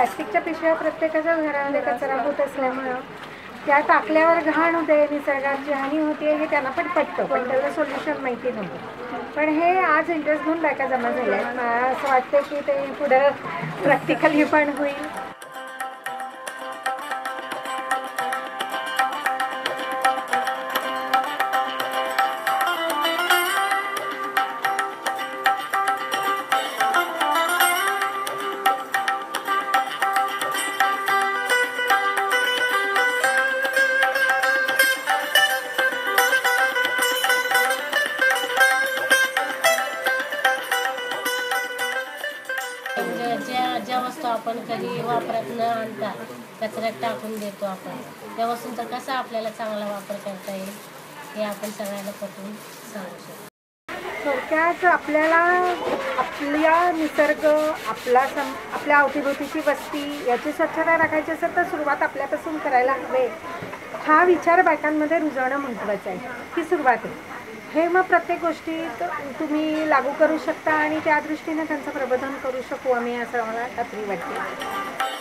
प्लास्टिकच्या पिशव्या प्रत्येकाच्या घरामध्ये कचरा होत असल्यामुळं त्या टाकल्यावर घाण होते, निसर्गाची हानी होते हे त्यांना पण पटतं, पण त्याचं सोल्युशन माहिती नव्हतं. पण हे आज इंटरेस्ट घेऊन बायका जमा झाल्या आहेत. मला असं वाटतं की ते पुढं प्रॅक्टिकली पण होईल. ज्या वस्तू आपण कधी वापरात न आणता कचऱ्यात टाकून देतो आपण, त्या वस्तूंचा कसा आपल्याला चांगला वापर करता येईल हे आपण सगळ्यांना पटवून सांगू शकतो. थोडक्यात आपल्याला आपल्या निसर्ग, आपल्या अवतीभोवतीची वस्ती याची स्वच्छता राखायची असेल तर सुरुवात आपल्यापासून करायला हवे. हा विचार बायकांमध्ये रुजवणं महत्त्वाचं आहे. ही सुरुवात आहे. हे मग प्रत्येक गोष्टीत तुम्ही लागू करू शकता आणि त्या दृष्टीने त्यांचं प्रबोधन करू शकू आम्ही, असं मला खात्री वाटते.